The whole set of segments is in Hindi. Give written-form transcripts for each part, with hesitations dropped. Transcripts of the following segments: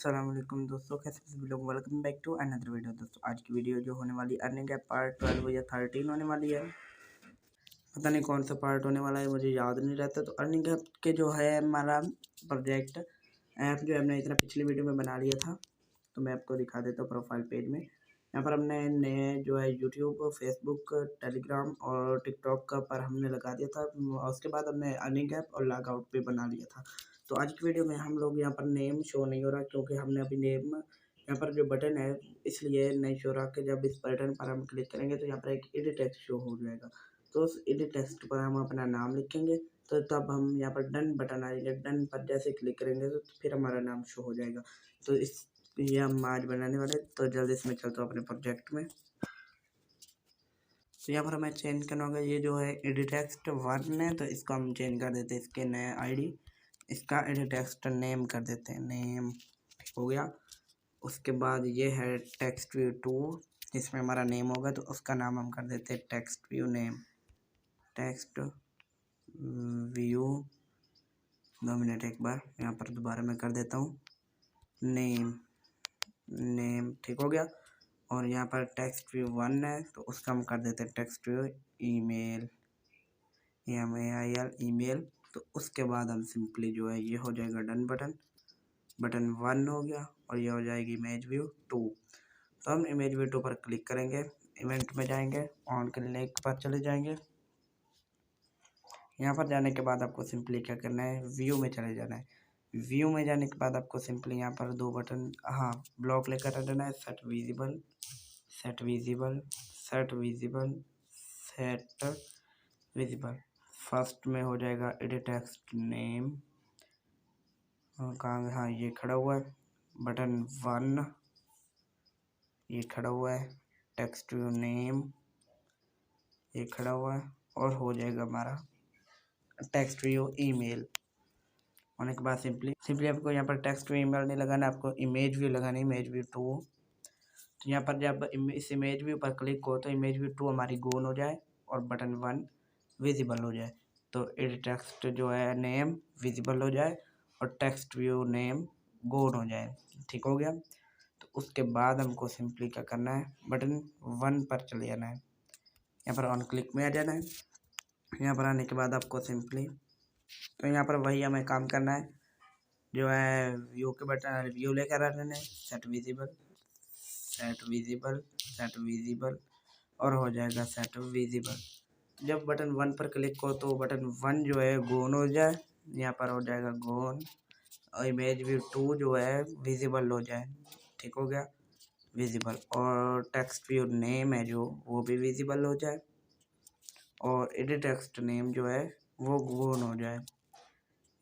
अस्सलामुअलैकुम दोस्तों, कैसे सभी लोग। Welcome back to another video. दोस्तों आज की वीडियो जो होने वाली अर्निंग है पार्ट 12 या 13 होने वाली है। पता नहीं कौन सा पार्ट होने वाला है, मुझे याद नहीं रहता। तो अर्निंग ऐप के जो है हमारा प्रोजेक्ट ऐप जो हमने इतना पिछली वीडियो में बना लिया था, तो मैं आपको दिखा देता हूँ प्रोफाइल पेज में। यहाँ पर हमने नए जो है यूट्यूब, फेसबुक, टेलीग्राम और टिकटॉक का पर हमने लगा दिया था। और उसके बाद हमने अर्निंग ऐप और लॉग आउट पे बना लिया था। तो आज की वीडियो में हम लोग यहाँ पर नेम शो नहीं हो रहा, क्योंकि हमने अभी नेम यहाँ पर जो बटन है इसलिए नहीं शो रहा कि जब इस बटन पर हम क्लिक करेंगे तो यहाँ पर एक एडिट टेक्स्ट शो हो जाएगा। तो उस एडिट टेक्स्ट पर हम अपना नाम लिखेंगे, तो तब हम यहाँ पर डन बटन आएगा। डन पर जैसे क्लिक करेंगे तो फिर हमारा नाम शो हो जाएगा। तो ये हम आज बनाने वाले, तो जल्दी इसमें चलता हूँ अपने प्रोजेक्ट में। तो यहाँ पर हमें चेंज करना होगा, ये जो है एडिट टेक्स्ट 1 है तो इसको हम चेंज कर देते हैं। इसके नए आईडी, इसका एडिट टेक्स्ट नेम कर देते हैं, नेम। ठीक हो गया। उसके बाद ये है टेक्स्ट व्यू 2, जिसमें हमारा नेम होगा, तो उसका नाम हम कर देते हैं text view name. Text view, 2 minute, एक बार यहाँ पर दोबारा मैं कर देता हूँ नेम। ठीक हो गया। और यहाँ पर टेक्स्ट व्यू 1 है तो उसका हम कर देते हैं टेक्स्ट व्यू ईमेल, ईमेल। तो उसके बाद हम सिंपली जो है ये हो जाएगा डन बटन 1 हो गया। और ये हो जाएगी इमेज व्यू 2। तो हम इमेज व्यू 2 पर क्लिक करेंगे, इवेंट में जाएंगे, ऑन के लिंक पर चले जाएंगे। यहाँ पर जाने के बाद आपको सिंपली क्या करना है, व्यू में चले जाना है। व्यू में जाने के बाद आपको सिंपली यहाँ पर 2 बटन, हाँ, ब्लॉक लेकर आ जाना है। Set visible, set visible, set visible, set visible. First में हो जाएगा एडिट टेक्स्ट नेम, कहाँ, हाँ ये खड़ा हुआ है बटन 1, ये खड़ा हुआ है टेक्स्ट व्यू नेम, ये खड़ा हुआ है। और हो जाएगा हमारा टेक्स्ट व्यू ईमेल। होने के बाद सिंपली आपको यहाँ पर टेक्स्ट व्यू ईमेल नहीं लगाना, आपको इमेज व्यू लगाना है, इमेज व्यू 2। तो यहाँ पर जब इस इमेज व्यू पर क्लिक हो तो इमेज व्यू 2 हमारी गोल हो जाए और बटन 1 विजिबल हो जाए। तो एडिट टेक्स्ट जो है नेम विजिबल हो जाए और टेक्स्ट व्यू नेम गोल हो जाए। ठीक हो गया। तो उसके बाद हमको सिंपली क्या करना है, बटन 1 पर चले जाना है, यहाँ पर ऑन क्लिक में आ जाना है। यहाँ पर आने के बाद आपको सिंपली, तो यहाँ पर वही हमें काम करना है, जो है व्यू के बटन व्यू लेकर आ जाना है। Set visible, set visible, set visible, और हो जाएगा सेट विजिबल। जब बटन 1 पर क्लिक हो तो बटन 1 जो है गोन हो जाए, यहाँ पर हो जाएगा गोन। और इमेज व्यू 2 जो है विजिबल हो जाए। ठीक हो गया, विजिबल। और टेक्स्ट व्यू नेम है जो, वो भी विजिबल हो जाए। और एडिट टेक्स्ट नेम जो है वो गोन हो जाए,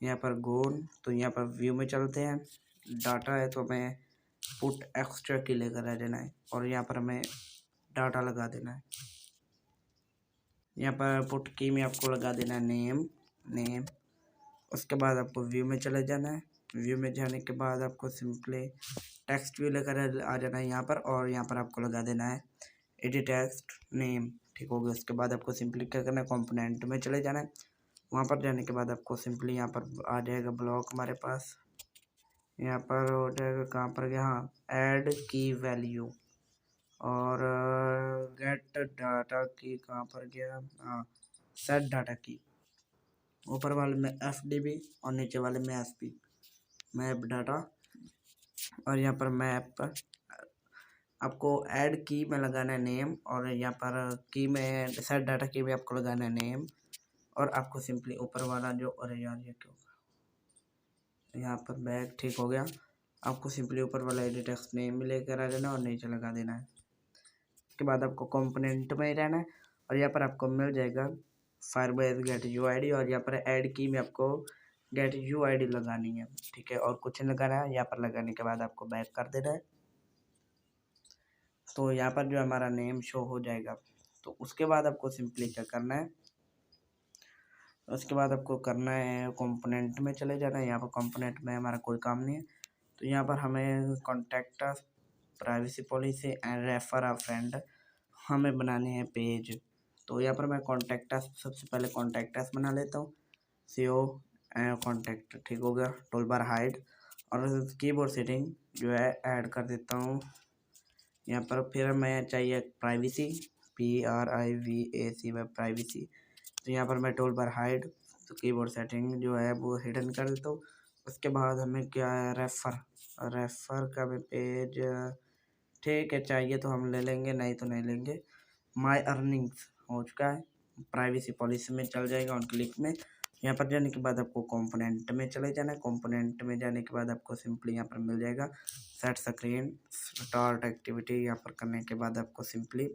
यहाँ पर गोन। तो यहाँ पर व्यू में चलते हैं, डाटा है तो हमें पुट एक्स्ट्रा की लेकर आ जाना है और यहाँ पर हमें डाटा लगा देना है। यहाँ पर पुट की में आपको लगा देना है नेम। उसके बाद आपको व्यू में चले जाना है। व्यू में जाने के बाद आपको सिंपली टेक्स्ट व्यू लेकर आ जाना है यहाँ पर, और यहाँ पर आपको लगा देना है एडिट टेक्स्ट नेम। ठीक हो गया। उसके बाद आपको सिंपली क्या करना है, कंपोनेंट में चले जाना है। वहाँ पर जाने के बाद आपको सिंपली यहाँ पर आ जाएगा ब्लॉक हमारे पास, यहाँ पर हो जाएगा, कहाँ पर गया, हाँ, ऐड की वैल्यू और गेट डाटा की, कहाँ पर गया, हाँ, सेट डाटा की। ऊपर वाले में FDB और नीचे वाले में SP, मैप डाटा। और यहाँ पर मैप पर आपको ऐड की में लगाना है नेम, और यहाँ पर की में सेट डाटा की में आपको लगाना है नेम। और आपको सिंपली ऊपर वाला जो, अरे यार ये क्यों, यहाँ पर बैग, ठीक हो गया। आपको सिंपली ऊपर वाला एडिट टेक्स्ट नेम लेकर आ जाना और नीचे लगा देना है। उसके बाद आपको कंपोनेंट में ही रहना है और यहाँ पर आपको मिल जाएगा फायरबेस गेट UID, और यहाँ पर ऐड की में आपको गेट UID लगानी है। ठीक है, और कुछ नहीं लगाना है। यहाँ पर लगाने के बाद आपको बैक कर देना है, तो यहाँ पर जो हमारा नेम शो हो जाएगा। तो उसके बाद आपको सिंपली क्या करना है, उसके बाद आपको करना है कंपोनेंट में चले जाना है। यहाँ पर कंपोनेंट में हमारा कोई काम नहीं है, तो यहाँ पर हमें contact us, privacy policy and refer a friend हमें बनाने हैं पेज। तो यहाँ पर मैं कॉन्टैक्ट अस, सबसे पहले कॉन्टैक्ट अस बना लेता हूँ, CO कॉन्टैक्ट। ठीक हो गया। टूल बार हाइड और कीबोर्ड सेटिंग जो है ऐड कर देता हूँ यहाँ पर। फिर मैं चाहिए प्राइवेसी, PRIVAC में प्राइवेसी। तो यहाँ पर मैं टूल बार हाइड, तो कीबोर्ड सेटिंग जो है वो हिडन कर देता हूँ। उसके बाद हमें क्या है, रेफर का भी पेज ठीक है, चाहिए तो हम ले लेंगे, नहीं तो नहीं लेंगे। माय अर्निंग्स हो चुका है, प्राइवेसी पॉलिसी में चल जाएगा ऑन क्लिक में। यहाँ पर जाने के बाद आपको कंपोनेंट में चले जाना है। कंपोनेंट में जाने के बाद आपको सिंपली यहाँ पर मिल जाएगा सेट स्क्रीन स्टार्ट एक्टिविटी। यहाँ पर करने के बाद आपको सिंपली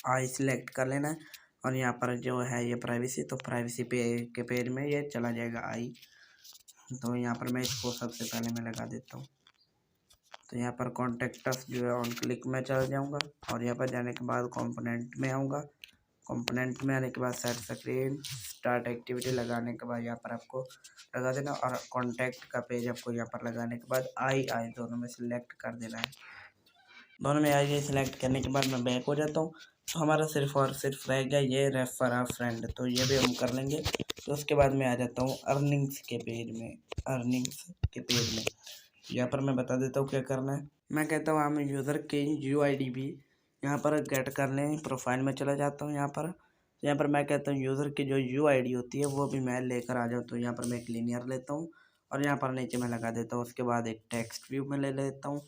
आई सिलेक्ट कर लेना है और यहाँ पर जो है ये प्राइवेसी, तो प्राइवेसी के पेज में ये चला जाएगा आई। तो यहाँ पर मैं इसको सबसे पहले मैं लगा देता हूँ। तो यहाँ पर कॉन्टेक्टस जो है ऑन क्लिक में चल जाऊँगा और यहाँ पर जाने के बाद कंपोनेंट में आऊँगा। कंपोनेंट में आने के बाद सेट स्क्रीन स्टार्ट एक्टिविटी लगाने के बाद यहाँ पर आपको लगा देना और कॉन्टैक्ट का पेज आपको यहाँ पर लगाने के बाद आई दोनों में सिलेक्ट कर देना है। दोनों में आई सिलेक्ट करने के बाद मैं बैक हो जाता हूँ। तो हमारा सिर्फ और सिर्फ रह गया ये रेफर अ फ्रेंड, तो ये भी हम कर लेंगे। तो उसके बाद मैं आ जाता हूँ अर्निंग्स के पेज में। यहाँ पर मैं बता देता हूँ क्या करना है। मैं कहता हूँ हम यूज़र की UID भी यहाँ पर गेट कर लें। प्रोफाइल में चला जाता हूँ यहाँ पर मैं कहता हूँ यूज़र की जो UID होती है वो भी मैं लेकर आ जाऊँ। तो यहाँ पर मैं एक लीनियर लेता हूँ और यहाँ पर नीचे मैं लगा देता हूँ। उसके बाद एक टेक्स्ट व्यू में ले लेता हूँ।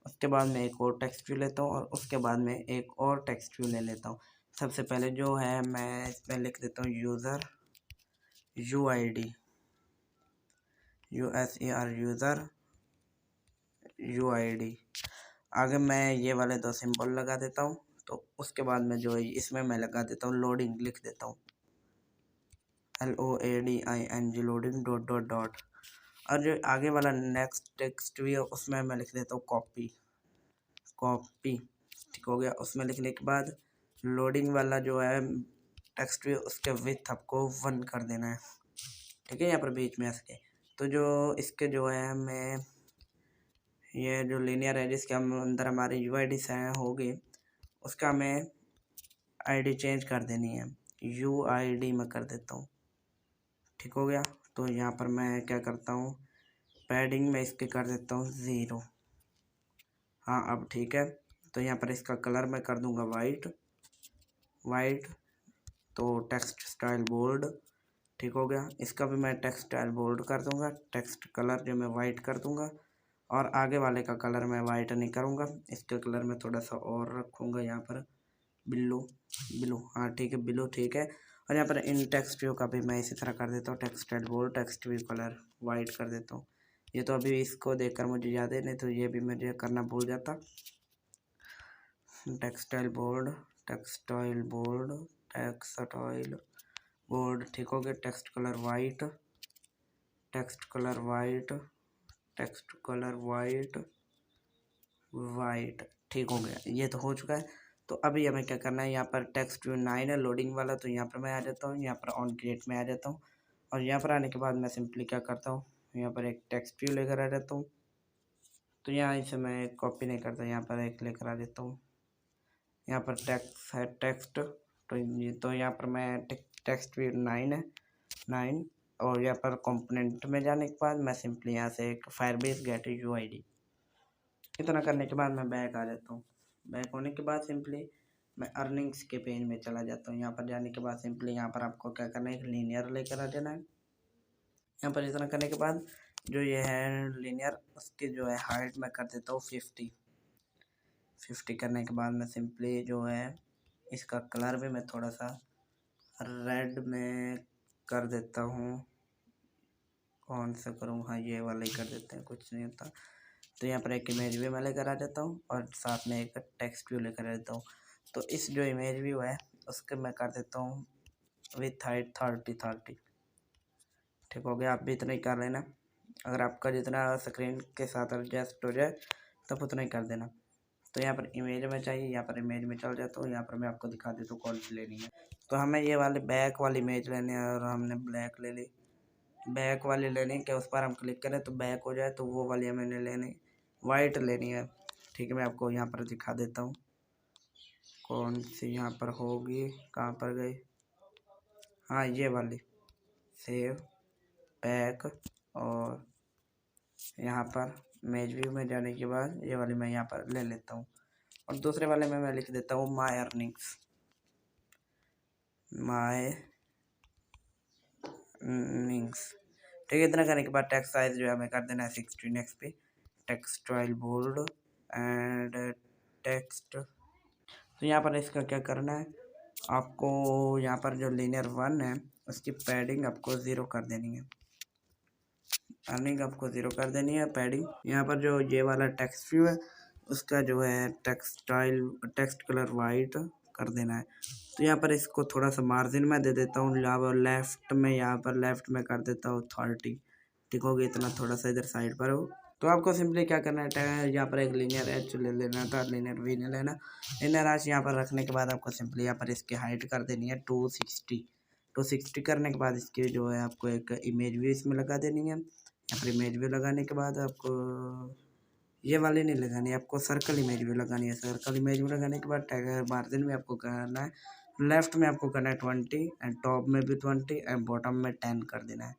उसके बाद मैं एक और टेक्स्ट व्यू लेता हूँ और उसके बाद में एक और टेक्स्ट व्यू ले लेता हूँ। सबसे पहले जो है मैं इसमें लिख देता हूँ user UID USER user UID। आगे मैं ये वाले दो सिंबल लगा देता हूँ। तो उसके बाद में जो है इसमें मैं लगा देता हूँ लोडिंग, लिख देता हूँ LOADING loading dot dot dot. और जो आगे वाला नेक्स्ट टेक्स्ट भी है उसमें मैं लिख देता हूँ कॉपी। ठीक हो गया। उसमें लिखने के बाद लोडिंग वाला जो है टेक्स्ट भी उसके विथ आपको 1 कर देना है, ठीक है। यहाँ पर बीच में इसके तो जो इसके जो है मैं ये जो लीनियर है जिसके हम अंदर हमारी UID से होगी उसका हमें ID चेंज कर देनी है, UID में कर देता हूँ, ठीक हो गया। तो यहाँ पर मैं क्या करता हूँ पैडिंग में इसके कर देता हूँ 0। हाँ अब ठीक है। तो यहाँ पर इसका कलर मैं कर दूँगा वाइट। तो टेक्स्ट स्टाइल बोल्ड, ठीक हो गया। इसका भी मैं टेक्स्ट स्टाइल बोल्ड कर दूँगा। टेक्स्ट कलर जो मैं वाइट कर दूँगा और आगे वाले का कलर मैं वाइट नहीं करूँगा, इसके कलर में थोड़ा सा और रखूँगा यहाँ पर ब्लू। हाँ ठीक है, ब्लू ठीक है। और यहाँ पर इन टेक्स्ट व्यू का भी मैं इसी तरह कर देता हूँ text style bold, text view colour white कर देता हूँ। ये तो अभी इसको देखकर मुझे याद है, नहीं तो ये भी मुझे करना भूल जाता। टेक्सटाइल बोल्ड ठीक हो गया। टेक्स्ट कलर वाइट ठीक हो गया। ये तो हो चुका है। तो अभी हमें क्या करना है, यहाँ पर टेक्स्ट व्यू 9 है लोडिंग वाला, तो यहाँ पर मैं आ जाता हूँ, यहाँ पर ऑन क्रिएट में आ जाता हूँ और यहाँ पर आने के बाद मैं सिंपली क्या करता हूँ, यहाँ पर एक टेक्स्ट व्यू लेकर आ जाता हूँ। तो यहाँ इसे मैं कॉपी नहीं करता, यहाँ पर एक लेकर आ जाता हूँ। यहाँ पर टेक्स्ट है टेक्स्ट, तो यहाँ पर मैं टेक्स्ट व्यू 9 और यहाँ पर कंपोनेंट में जाने के बाद मैं सिंपली यहाँ से एक फायरबेस गेट UID। इतना करने के बाद मैं बैक आ जाता हूँ। बैक होने के बाद सिंपली मैं अर्निंग्स के पेज में चला जाता हूँ। यहाँ पर जाने के बाद सिंपली यहाँ पर आपको क्या करना है, एक लीनियर लेकर आ जाना है। यहाँ पर इतना करने के बाद जो ये है लीनियर उसकी जो है हाइट मैं कर देता हूँ 50 करने के बाद मैं सिंपली जो है इसका कलर भी मैं थोड़ा सा रेड में कर देता हूँ। कौन सा करूँ, हाँ ये वाला ही कर देते हैं, कुछ नहीं होता। तो यहाँ पर एक इमेज व्यू मैं लेकर आ जाता हूँ और साथ में एक टेक्स्ट व्यू लेकर आ जाता हूँ। तो इस जो इमेज व्यू है उसके मैं कर देता हूँ विथ हाइट 30। ठीक हो गया। आप भी इतना ही कर लेना, अगर आपका जितना स्क्रीन के साथ एडजस्ट हो जाए तब उतना ही कर देना। तो यहाँ पर इमेज में चाहिए, यहाँ पर इमेज में चल जाता हूँ। यहाँ पर मैं आपको दिखा देता हूँ कौन सी लेनी है। तो हमें ये वाले बैक वाली इमेज लेनी है और हमने ब्लैक ले ली। बैक वाली लेनी है कि उस पर हम क्लिक करें तो बैक हो जाए, तो वो वाली हमें लेनी वाइट लेनी है। ठीक है, मैं आपको यहाँ पर दिखा देता हूँ कौन सी यहाँ पर होगी, कहाँ पर गई, हाँ ये वाली सेव बैक और यहाँ पर इमेज व्यू में जाने के बाद ये वाली मैं यहाँ पर ले लेता हूँ और दूसरे वाले में मैं लिख देता हूँ माई अर्निंग्स। ठीक है, इतना करने के बाद टेक्स्ट साइज जो है हमें कर देना है 16 XP, text style bold and text. तो यहाँ पर इसका क्या करना है, आपको यहाँ पर जो लीनियर 1 है उसकी पैडिंग आपको 0 कर देनी है, अर्निंग आपको 0 कर देनी है पैडिंग। यहाँ पर जो ये वाला टेक्स्ट व्यू है उसका जो है टेक्स्ट कलर वाइट कर देना है। तो यहाँ पर इसको थोड़ा सा मार्जिन में दे देता हूँ, यहाँ पर लेफ्ट में कर देता हूँ 30। ठीक हो गया, इतना थोड़ा सा इधर साइड पर हो। तो आपको सिंपली क्या करना है, यहाँ पर एक लीनियर एच ले लेना था, लीनियर वी नहीं लेना। लीनियर एच यहाँ पर रखने के बाद आपको सिंपली यहाँ पर इसकी हाइट कर देनी है 260 करने के बाद इसकी जो है आपको एक इमेज भी इसमें लगा देनी है। यहाँ पर इमेज भी लगाने के बाद आपको ये वाली नहीं लगानी है, आपको सर्कल इमेज भी लगानी है। सर्कल इमेज भी लगाने के बाद मार्जिन में आपको करना है, लेफ्ट में आपको करना है 20 एंड टॉप में भी 20 एंड बॉटम में 10 कर देना है।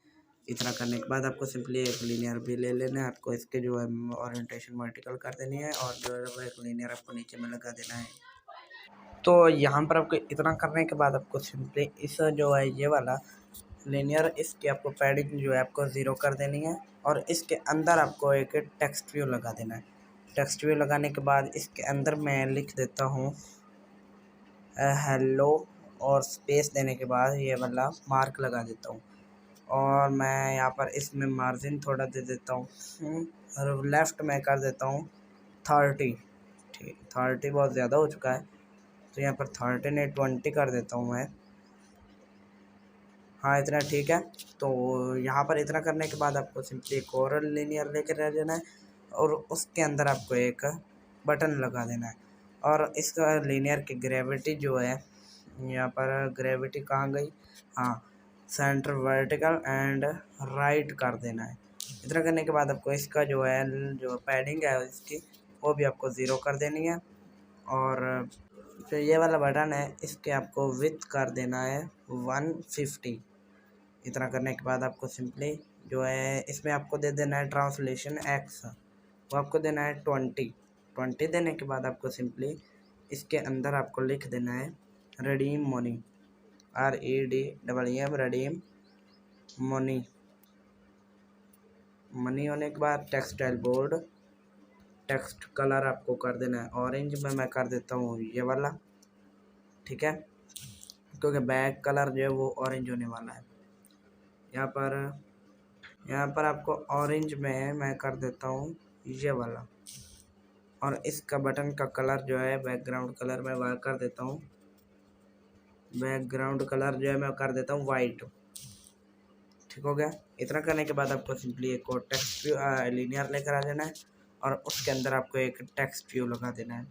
इतना करने के बाद आपको सिंपली एक लीनियर भी ले लेना है, आपको इसके जो है ओरिएंटेशन वर्टिकल कर देनी है और जो है वो एक लीनियर आपको नीचे में लगा देना है। तो यहाँ पर आपको इतना करने के बाद आपको सिंपली इस जो है ये वाला लीनियर इसकी आपको पैडिंग जो है आपको 0 कर देनी है और इसके अंदर आपको एक टेक्स्ट व्यू लगा देना है। टेक्स्ट व्यू लगाने के बाद इसके अंदर मैं लिख देता हूँ हेलो और स्पेस देने के बाद ये वाला मार्क लगा देता हूँ और मैं यहाँ पर इसमें मार्जिन थोड़ा दे देता हूँ और लेफ़्ट में कर देता हूँ 30। ठीक, 30 बहुत ज़्यादा हो चुका है तो यहाँ पर 30 नहीं 20 कर देता हूँ मैं। हाँ, इतना ठीक है। तो यहाँ पर इतना करने के बाद आपको सिंपली एक और लीनियर लेकर रह जाना है और उसके अंदर आपको एक बटन लगा देना है और इसका लीनियर की ग्रेविटी जो है यहाँ पर ग्रेविटी कहाँ गई, हाँ सेंटर वर्टिकल एंड राइट कर देना है। इतना करने के बाद आपको इसका जो है जो पैडिंग है इसकी वो भी आपको 0 कर देनी है और जो ये वाला बटन है इसके आपको विड्थ कर देना है 150। इतना करने के बाद आपको सिंपली जो है इसमें आपको दे देना है ट्रांसलेशन एक्स, वो आपको देना है 20 देने के बाद आपको सिंपली इसके अंदर आपको लिख देना है redeem money, REDEEM redeem money होने के बाद टेक्सटाइल बोर्ड टेक्स्ट कलर आपको कर देना है ऑरेंज में, मैं कर देता हूँ ये वाला। ठीक है, क्योंकि बैक कलर जो है वो ऑरेंज होने वाला है। यहाँ पर आपको ऑरेंज में मैं कर देता हूँ ये वाला और इसका बटन का कलर जो है बैकग्राउंड कलर में वह कर देता हूँ, बैकग्राउंड कलर जो है मैं कर देता हूँ वाइट। ठीक हो गया, इतना करने के बाद आपको सिंपली एक और टेक्स्ट व्यू लीनियर लेकर आ जाना है और उसके अंदर आपको एक टेक्स्ट व्यू लगा देना है।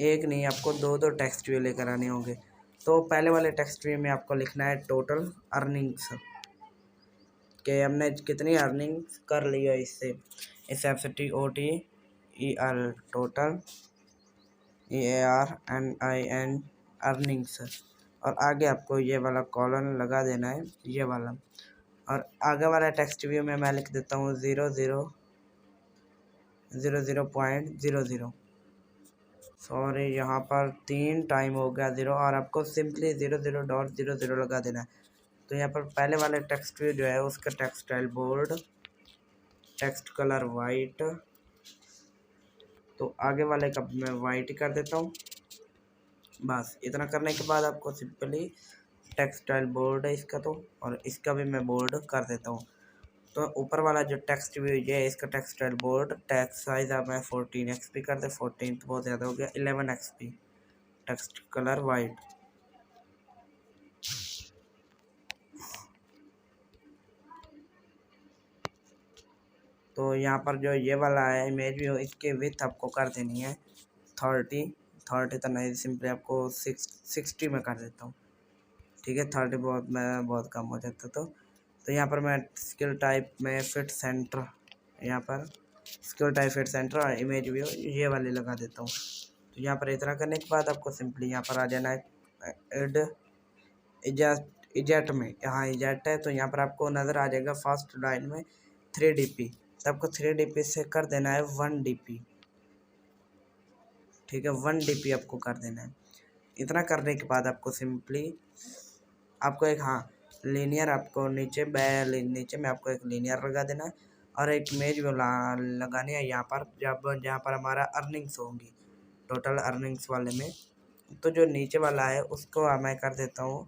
एक नहीं, आपको दो टेक्स्ट व्यू लेकर आने होंगे। तो पहले वाले टेक्स्ट व्यू में आपको लिखना है टोटल अर्निंग्स, कि हमने कितनी अर्निंग्स कर ली है इससे TOTER टोटल EARNIN अर्निंग्स और आगे आपको ये वाला कॉलन लगा देना है ये वाला और आगे वाला टेक्स्ट व्यू में मैं लिख देता हूँ 00.00। सॉरी, यहाँ पर 3 टाइम हो गया 0 और आपको सिंपली 00.00 लगा देना है। तो यहाँ पर पहले वाले टेक्स्ट व्यू जो है उसका textile board text colour white, तो आगे वाले का मैं वाइट कर देता हूँ। बस इतना करने के बाद आपको सिंपली टेक्सटाइल बोर्ड है इसका तो और इसका भी मैं बोर्ड कर देता हूँ। तो ऊपर वाला जो टेक्स्ट व्यू है इसका टेक्सटाइल बोर्ड टेक्स्ट साइज आप मैं 14 XP कर दे, 14 तो बहुत ज़्यादा हो गया, 11 XP टेक्स्ट कलर वाइट। तो यहाँ पर जो ये वाला है इमेज व्यू इसके विथ आपको कर देनी है 30 तो नहीं, सिंपली आपको 60 में कर देता हूँ। ठीक है, 30 बहुत कम हो जाता तो यहाँ पर मैं स्किल टाइप में फिट सेंटर, यहाँ पर स्किल टाइप फिट सेंटर और इमेज व्यू ये वाले लगा देता हूँ। तो यहाँ पर इतना करने के बाद आपको सिंपली यहाँ पर आ जाना है इजेट में, यहाँ इजेट है तो यहाँ पर आपको नज़र आ जाएगा फर्स्ट लाइन में 3DP तो आपको 3 DP से कर देना है 1 DP। ठीक है, 1 DP आपको कर देना है। इतना करने के बाद आपको सिंपली आपको एक लीनियर आपको नीचे में आपको एक लीनियर लगा देना है और एक इमेज लगानी है यहाँ पर, जहाँ पर हमारा अर्निंग्स होंगी, टोटल अर्निंग्स वाले में। तो जो नीचे वाला है उसको मैं कर देता हूँ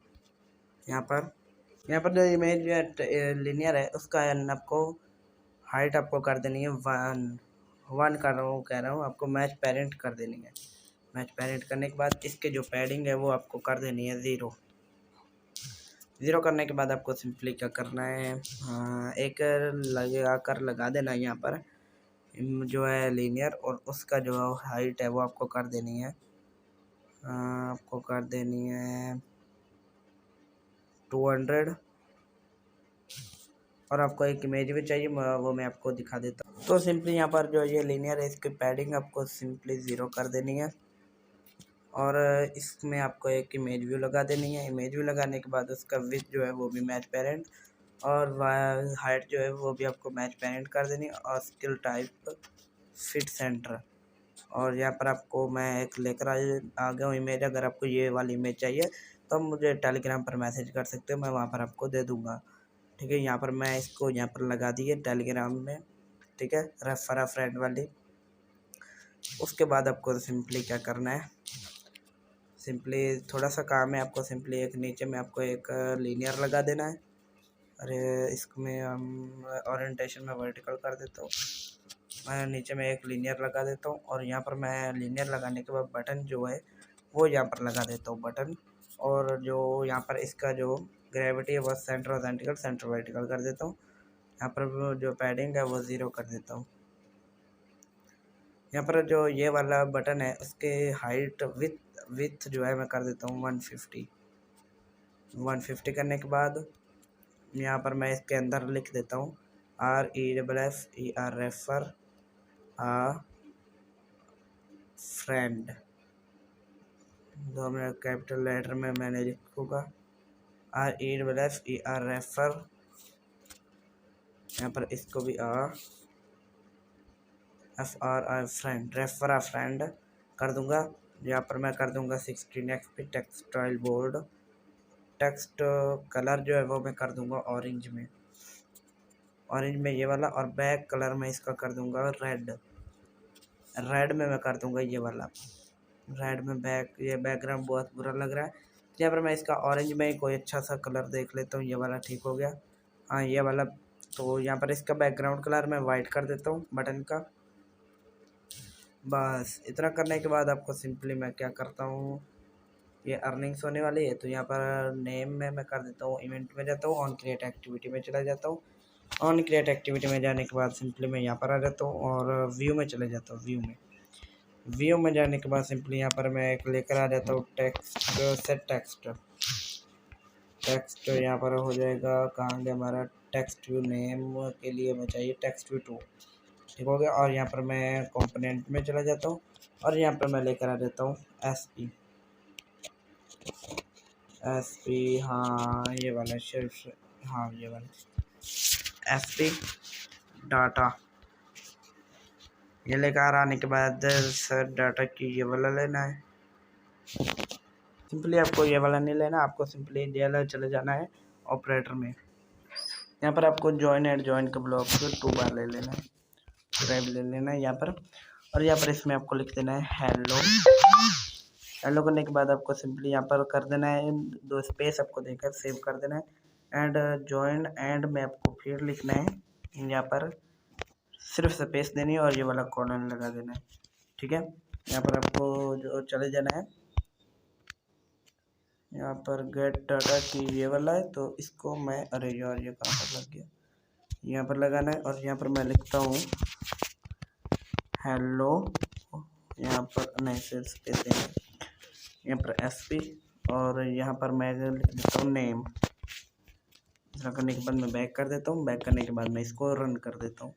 यहाँ पर जो इमेज लीनियर है उसका आपको हाइट आपको कर देनी है 1 कर रहा हूँ, कह रहा हूँ आपको मैच पेरेंट कर देनी है। मैच पेरेंट करने के बाद इसके जो पैडिंग है वो आपको कर देनी है 0 करने के बाद आपको सिंपली क्या करना है, एक लगा देना है यहाँ पर जो है लीनियर, और उसका जो हाइट है वो आपको कर देनी है, आपको कर देनी है 200। और आपको एक इमेज भी चाहिए, वो मैं आपको दिखा देता हूँ। तो सिंपली यहाँ पर जो ये लीनियर है इसकी पैडिंग आपको सिंपली 0 कर देनी है और इसमें आपको एक इमेज व्यू लगा देनी है। इमेज व्यू लगाने के बाद उसका विड्थ जो है वो भी मैच पेरेंट और हाइट जो है वो भी आपको मैच पेरेंट कर देनी है और स्किल टाइप फिट सेंटर। और यहाँ पर आपको मैं एक लेकर आ गया हूँ इमेज। अगर आपको ये वाली इमेज चाहिए तो मुझे टेलीग्राम पर मैसेज कर सकते हो, मैं वहाँ पर आपको दे दूँगा। ठीक है, यहाँ पर मैं इसको यहाँ पर लगा दिए टेलीग्राम में। ठीक है, रेफर अ फ्रेंड वाली। उसके बाद आपको सिंपली क्या करना है, सिंपली थोड़ा सा काम है आपको, सिंपली एक नीचे में आपको एक लीनियर लगा देना है। अरे इसमें हम ओरिएंटेशन में वर्टिकल कर देता हूँ, मैं नीचे में एक लीनियर लगा देता हूँ और यहाँ पर मैं लीनियर लगाने के बाद बटन जो है वो यहाँ पर लगा देता हूँ बटन। और जो यहाँ पर इसका जो ग्रेविटी है वो सेंटर वर्टिकल कर देता हूँ। यहाँ पर जो पैडिंग है वो 0 कर देता हूँ। यहाँ पर जो ये वाला बटन है उसके हाइट विथ जो है मैं कर देता हूँ 150 करने के बाद यहाँ पर मैं इसके अंदर लिख देता हूँ REFFER refer a friend. 2 minute capital letter में मैंने लिखूँगा REFFER रेफर। यहाँ पर इसको भी FR friend, refer a friend कर दूंगा। यहाँ पर मैं कर दूंगा 16 XP textile board. Text colour जो है वो मैं कर दूंगा ऑरेंज में ये वाला, और बैक कलर में इसका कर दूंगा रेड में मैं कर दूंगा ये वाला रेड में। ये बैकग्राउंड बहुत बुरा लग रहा है, यहाँ पर मैं इसका ऑरेंज में कोई अच्छा सा कलर देख लेता हूँ। ये वाला ठीक हो गया, हाँ ये वाला। तो यहाँ पर इसका बैकग्राउंड कलर मैं वाइट कर देता हूँ बटन का। बस इतना करने के बाद आपको सिंपली मैं क्या करता हूँ, ये अर्निंग्स होने वाली है तो यहाँ पर नेम में मैं कर देता हूँ, इवेंट में जाता हूँ, ऑन क्रिएट एक्टिविटी में चला जाता हूँ। ऑन क्रिएट एक्टिविटी में जाने के बाद सिंपली मैं यहाँ पर आ जाता हूँ और व्यू में चले जाता हूँ। व्यू में जाने के बाद सिंपली यहाँ पर मैं एक लेकर आ जाता हूँ सेट टेक्स्ट यहाँ पर हो जाएगा, कहाँ गया हमारा टेक्स्ट व्यू। नेम के लिए मैं चाहिए टेक्स्ट व्यू 2, ठीक हो गया। और यहाँ पर मैं कंपोनेंट में चला जाता हूँ और यहाँ पर मैं लेकर आ जाता हूँ SP, हाँ ये वाला सिर्फ, हाँ ये वाला SP डाटा। ये लेकर आने के बाद सर डाटा की ये वाला लेना है। सिंपली आपको ये वाला नहीं लेना, आपको सिंपली DLL चले जाना है ऑपरेटर में। यहाँ पर आपको ज्वाइन का ब्लॉक 2 बार ले लेना है, ड्राइव ले लेना है यहाँ पर। और यहाँ पर इसमें आपको लिख देना है हेलो करने के बाद आपको सिंपली यहाँ पर कर देना है 2 स्पेस आपको देकर सेव कर देना है। एंड जॉइन एंड में आपको फिर लिखना है, यहाँ पर सिर्फ स्पेस देनी है और ये वाला कॉलन लगा देना है। ठीक है, यहाँ पर आपको जो चले जाना है, यहाँ पर गेट डाटा की ये वाला है तो इसको मैं, अरे यार ये कहाँ पर लग गया, यहाँ पर लगाना है। और यहाँ पर मैं लिखता हूँ हेलो, यहाँ पर नहीं सिर्फ स्पेस देना है, यहाँ पर SP और यहाँ पर मैं लिख देता हूँ नेम। ऐसा करने के बाद मैं बैक कर देता हूँ। बैक करने के बाद मैं इसको रन कर देता हूँ।